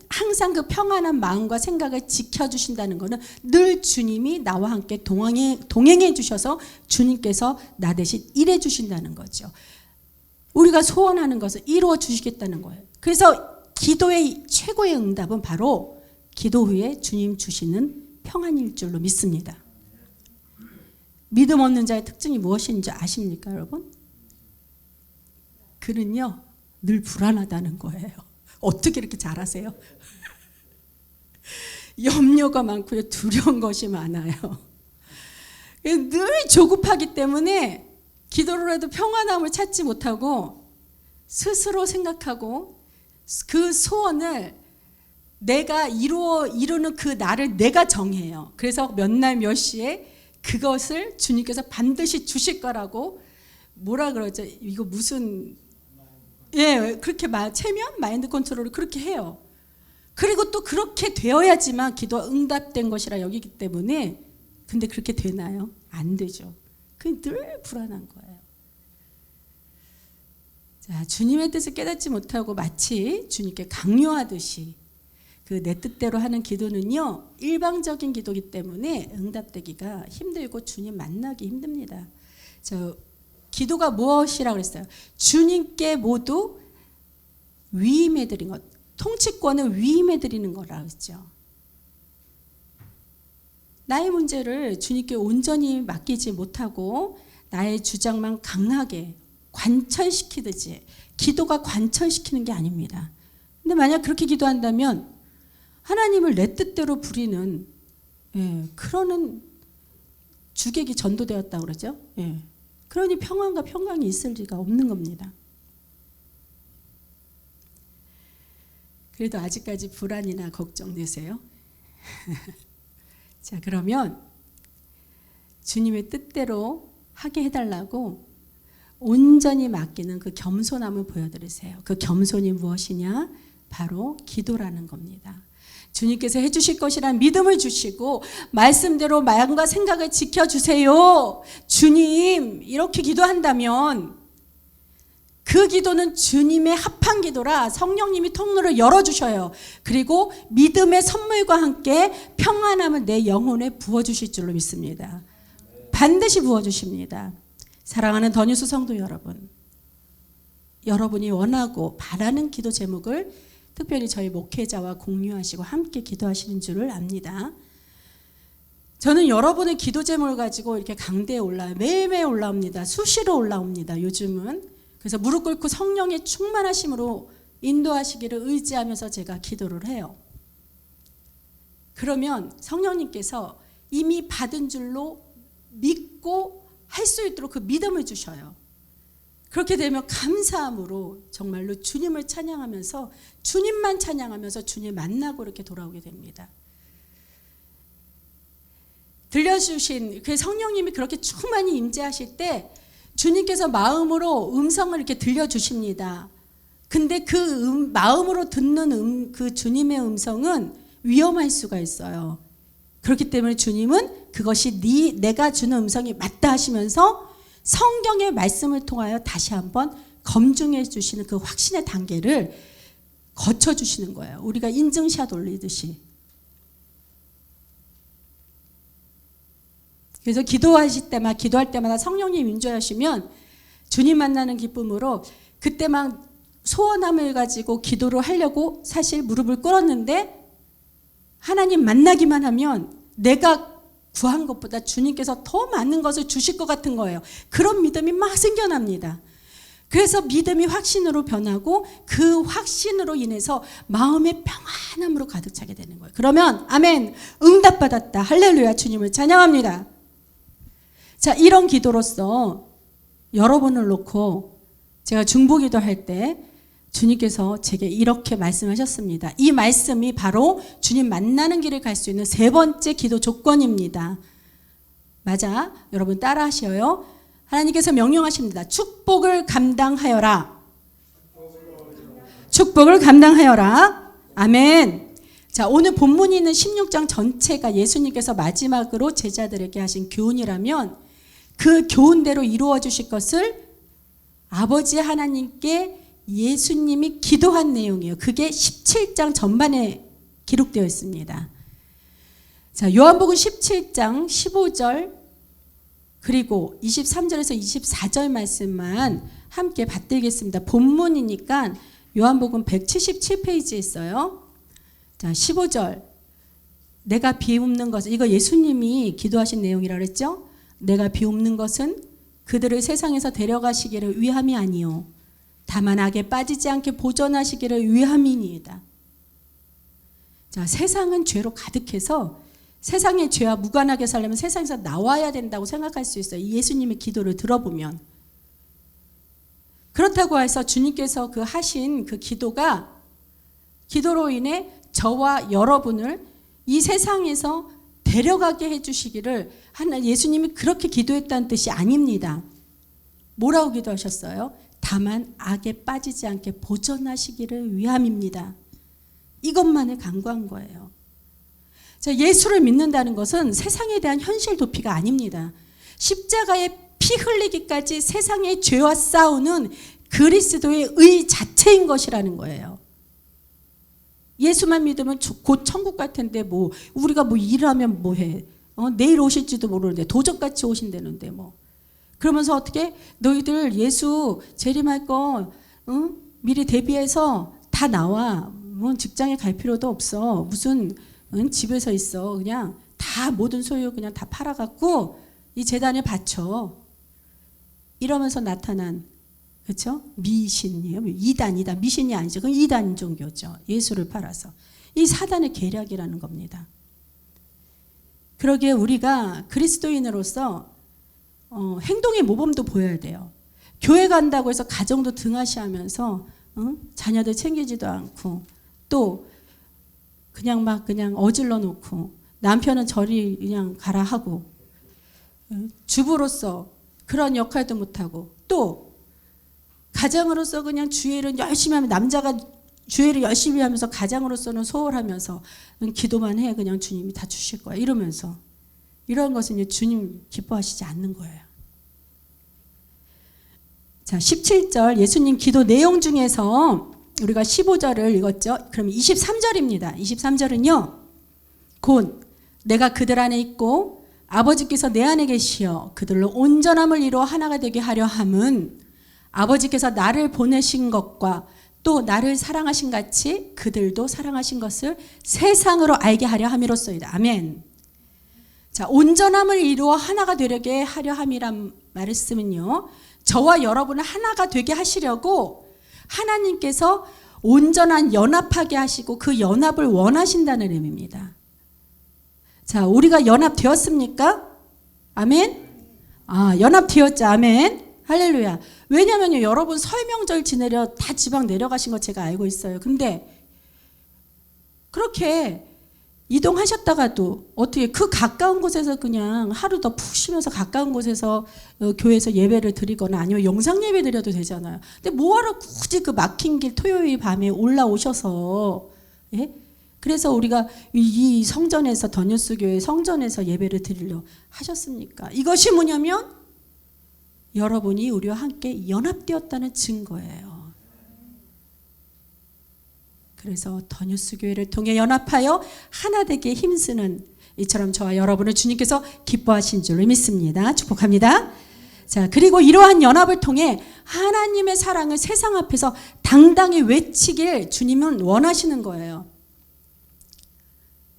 항상 그 평안한 마음과 생각을 지켜주신다는 것은 늘 주님이 나와 함께 동행해 주셔서 주님께서 나 대신 일해 주신다는 거죠. 우리가 소원하는 것을 이루어 주시겠다는 거예요. 그래서 기도의 최고의 응답은 바로 기도 후에 주님 주시는 평안일 줄로 믿습니다. 믿음 없는 자의 특징이 무엇인지 아십니까, 여러분? 그는요, 늘 불안하다는 거예요. 어떻게 이렇게 잘하세요? 염려가 많고요, 두려운 것이 많아요. 늘 조급하기 때문에 기도를 해도 평안함을 찾지 못하고 스스로 생각하고 그 소원을 내가 이루는 그 날을 내가 정해요. 그래서 몇 날 몇 시에 그것을 주님께서 반드시 주실 거라고 뭐라 그러죠? 이거 무슨 그렇게 체면 마인드 컨트롤을 그렇게 해요. 그리고 또 그렇게 되어야지만 기도가 응답된 것이라 여기기 때문에 근데 그렇게 되나요? 안 되죠. 그게 늘 불안한 거예요. 자, 주님의 뜻을 깨닫지 못하고 마치 주님께 강요하듯이 그 내 뜻대로 하는 기도는요, 일방적인 기도이기 때문에 응답되기가 힘들고 주님 만나기 힘듭니다. 기도가 무엇이라고 그랬어요? 주님께 모두 위임해 드린 것, 통치권을 위임해 드리는 거라고 했죠. 나의 문제를 주님께 온전히 맡기지 못하고 나의 주장만 강하게 관철시키듯이 기도가 관철시키는 게 아닙니다. 근데 만약 그렇게 기도한다면 하나님을 내 뜻대로 부리는 그러는 주객이 전도되었다고 그러죠. 그러니 평안과 평강이 있을 리가 없는 겁니다. 그래도 아직까지 불안이나 걱정되세요? 자, 그러면 주님의 뜻대로 하게 해달라고 온전히 맡기는 그 겸손함을 보여드리세요. 그 겸손이 무엇이냐? 바로 기도라는 겁니다. 주님께서 해주실 것이란 믿음을 주시고 말씀대로 마음과 생각을 지켜주세요. 주님, 이렇게 기도한다면 그 기도는 주님의 합한 기도라 성령님이 통로를 열어주셔요. 그리고 믿음의 선물과 함께 평안함을 내 영혼에 부어주실 줄로 믿습니다. 반드시 부어주십니다. 사랑하는 더뉴스 성도 여러분, 여러분이 원하고 바라는 기도 제목을 특별히 저희 목회자와 공유하시고 함께 기도하시는 줄을 압니다. 저는 여러분의 기도 제목을 가지고 이렇게 강대에 올라요. 매일매일 올라옵니다. 수시로 올라옵니다. 요즘은. 그래서 무릎 꿇고 성령의 충만하심으로 인도하시기를 의지하면서 제가 기도를 해요. 그러면 성령님께서 이미 받은 줄로 믿고 할 수 있도록 그 믿음을 주셔요. 그렇게 되면 감사함으로 정말로 주님을 찬양하면서 주님만 찬양하면서 주님 만나고 이렇게 돌아오게 됩니다. 들려주신 그 성령님이 그렇게 충만히 임재하실 때 주님께서 마음으로 음성을 이렇게 들려주십니다. 근데 그 마음으로 듣는 그 주님의 음성은 위험할 수가 있어요. 그렇기 때문에 주님은 그것이 내가 주는 음성이 맞다 하시면서 성경의 말씀을 통하여 다시 한번 검증해 주시는 그 확신의 단계를 거쳐 주시는 거예요. 우리가 인증샷 올리듯이. 그래서 기도할 때마다 성령님 인도하시면 주님 만나는 기쁨으로 그때 막 소원함을 가지고 기도를 하려고 사실 무릎을 꿇었는데 하나님 만나기만 하면 내가 구한 것보다 주님께서 더 많은 것을 주실 것 같은 거예요. 그런 믿음이 막 생겨납니다. 그래서 믿음이 확신으로 변하고 그 확신으로 인해서 마음의 평안함으로 가득 차게 되는 거예요. 그러면 아멘, 응답받았다. 할렐루야, 주님을 찬양합니다. 자, 이런 기도로서 여러분을 놓고 제가 중보기도 할 때 주님께서 제게 이렇게 말씀하셨습니다. 이 말씀이 바로 주님 만나는 길을 갈 수 있는 세 번째 기도 조건입니다. 맞아, 여러분 따라 하셔요. 하나님께서 명령하십니다. 축복을 감당하여라. 축복을 감당하여라. 아멘. 자, 오늘 본문이 있는 16장 전체가 예수님께서 마지막으로 제자들에게 하신 교훈이라면 그 교훈대로 이루어 주실 것을 아버지 하나님께 예수님이 기도한 내용이에요. 그게 17장 전반에 기록되어 있습니다. 자, 요한복음 17장 15절 그리고 23절에서 24절 말씀만 함께 받들겠습니다. 본문이니까 요한복음 177페이지에 있어요. 자, 15절. 내가 비웃는 것은, 이거 예수님이 기도하신 내용이라고 그랬죠? 내가 비웃는 것은 그들을 세상에서 데려가시기를 위함이 아니요 다만 악에 빠지지 않게 보존하시기를 위함이니이다. 자, 세상은 죄로 가득해서 세상의 죄와 무관하게 살려면 세상에서 나와야 된다고 생각할 수 있어요. 예수님의 기도를 들어보면. 그렇다고 해서 주님께서 그 하신 그 기도로 인해 저와 여러분을 이 세상에서 데려가게 해주시기를 예수님이 그렇게 기도했다는 뜻이 아닙니다. 뭐라고 기도하셨어요? 다만 악에 빠지지 않게 보존하시기를 위함입니다. 이것만을 간구한 거예요. 자, 예수를 믿는다는 것은 세상에 대한 현실 도피가 아닙니다. 십자가에 피 흘리기까지 세상의 죄와 싸우는 그리스도의 의 자체인 것이라는 거예요. 예수만 믿으면 곧 천국 갈 텐데 뭐 우리가 뭐 일하면 뭐해? 내일 오실지도 모르는데 도적같이 오신다는데 뭐. 그러면서 어떻게 너희들 예수 재림할 거 미리 대비해서 다 나와. 뭐 직장에 갈 필요도 없어. 무슨 집에서 있어. 그냥 다 모든 소유 그냥 다 팔아갖고 이 재단에 바쳐. 이러면서 나타난 그렇죠? 미신이에요. 이단 미신이 아니죠. 그건 이단 종교죠. 예수를 팔아서. 이 사단의 계략이라는 겁니다. 그러기에 우리가 그리스도인으로서 행동의 모범도 보여야 돼요. 교회 간다고 해서 가정도 등하시하면서 자녀들 챙기지도 않고 또 그냥 어질러 놓고 남편은 저리 그냥 가라 하고 주부로서 그런 역할도 못하고 또 가장으로서 그냥 주일은 열심히 하면 남자가 주일을 열심히 하면서 가장으로서는 소홀하면서 기도만 해 그냥 주님이 다 주실 거야 이러면서 이런 것은 주님 기뻐하시지 않는 거예요. 자, 17절 예수님 기도 내용 중에서 우리가 15절을 읽었죠. 그럼 23절입니다. 23절은요. 곧 내가 그들 안에 있고 아버지께서 내 안에 계시어 그들로 온전함을 이루어 하나가 되게 하려 함은 아버지께서 나를 보내신 것과 또 나를 사랑하신 같이 그들도 사랑하신 것을 세상으로 알게 하려 함이로소이다. 아멘. 자, 온전함을 이루어 하나가 되려게 하려 함이란 말씀은요, 저와 여러분을 하나가 되게 하시려고 하나님께서 온전한 연합하게 하시고 그 연합을 원하신다는 의미입니다. 자, 우리가 연합되었습니까? 아멘? 연합되었죠. 아멘. 할렐루야. 왜냐면요, 여러분 설명절 지내려 다 지방 내려가신 거 제가 알고 있어요. 근데 그렇게 이동하셨다가도 어떻게 그 가까운 곳에서 그냥 하루 더 푹 쉬면서 가까운 곳에서 교회에서 예배를 드리거나 아니면 영상 예배 드려도 되잖아요. 근데 뭐하러 굳이 그 막힌 길 토요일 밤에 올라오셔서, 예? 그래서 우리가 이 성전에서, 더뉴스 교회 성전에서 예배를 드리려 하셨습니까? 이것이 뭐냐면 여러분이 우리와 함께 연합되었다는 증거예요. 그래서 더뉴스 교회를 통해 연합하여 하나 되게 힘쓰는 이처럼 저와 여러분을 주님께서 기뻐하신 줄로 믿습니다. 축복합니다. 자, 그리고 이러한 연합을 통해 하나님의 사랑을 세상 앞에서 당당히 외치길 주님은 원하시는 거예요.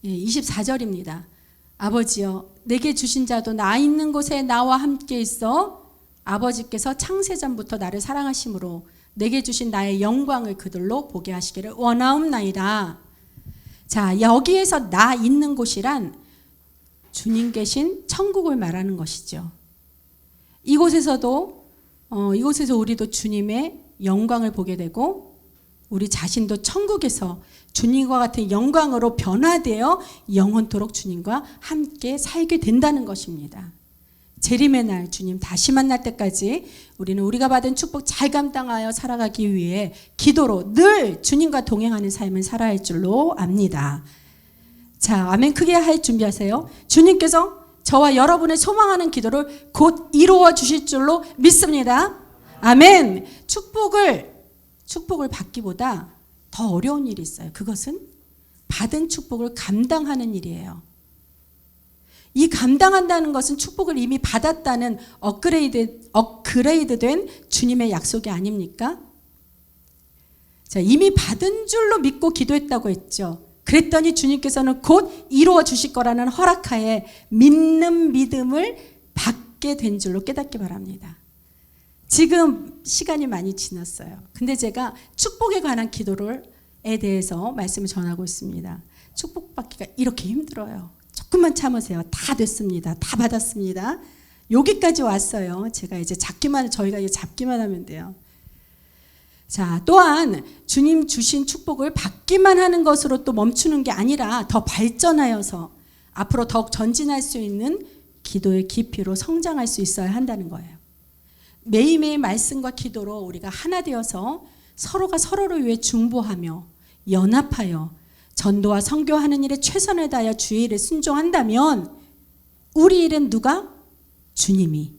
24절입니다. 아버지여, 내게 주신 자도 나 있는 곳에 나와 함께 있어 아버지께서 창세전부터 나를 사랑하심으로 내게 주신 나의 영광을 그들로 보게 하시기를 원하옵나이다. 자, 여기에서 나 있는 곳이란 주님 계신 천국을 말하는 것이죠. 이곳에서 우리도 주님의 영광을 보게 되고 우리 자신도 천국에서 주님과 같은 영광으로 변화되어 영원토록 주님과 함께 살게 된다는 것입니다. 재림의 날 주님 다시 만날 때까지 우리는 우리가 받은 축복 잘 감당하여 살아가기 위해 기도로 늘 주님과 동행하는 삶을 살아야 할 줄로 압니다. 자, 아멘 크게 할 준비하세요. 주님께서 저와 여러분의 소망하는 기도를 곧 이루어 주실 줄로 믿습니다. 아멘. 축복을 받기보다 더 어려운 일이 있어요. 그것은 받은 축복을 감당하는 일이에요. 이 감당한다는 것은 축복을 이미 받았다는 업그레이드된 주님의 약속이 아닙니까? 자, 이미 받은 줄로 믿고 기도했다고 했죠. 그랬더니 주님께서는 곧 이루어 주실 거라는 허락하에 믿는 믿음을 받게 된 줄로 깨닫기 바랍니다. 지금 시간이 많이 지났어요. 근데 제가 축복에 관한 기도에 대해서 말씀을 전하고 있습니다. 축복받기가 이렇게 힘들어요. 조금만 참으세요. 다 됐습니다. 다 받았습니다. 여기까지 왔어요. 저희가 이제 잡기만 하면 돼요. 자, 또한 주님 주신 축복을 받기만 하는 것으로 또 멈추는 게 아니라 더 발전하여서 앞으로 더욱 전진할 수 있는 기도의 깊이로 성장할 수 있어야 한다는 거예요. 매일매일 말씀과 기도로 우리가 하나 되어서 서로가 서로를 위해 중보하며 연합하여 전도와 선교하는 일에 최선을 다하여 주의 일에 순종한다면 우리 일은 누가? 주님이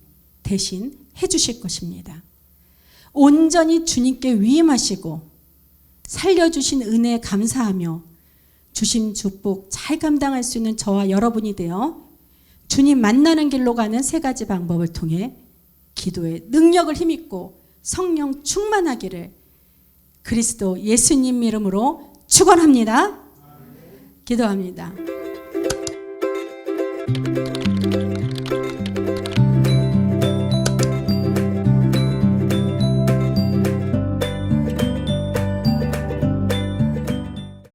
대신 해주실 것입니다. 온전히 주님께 위임하시고 살려주신 은혜에 감사하며 주신 축복 잘 감당할 수 있는 저와 여러분이 되어 주님 만나는 길로 가는 세 가지 방법을 통해 기도의 능력을 힘입고 성령 충만하기를 그리스도 예수님 이름으로 축원합니다. 기도합니다.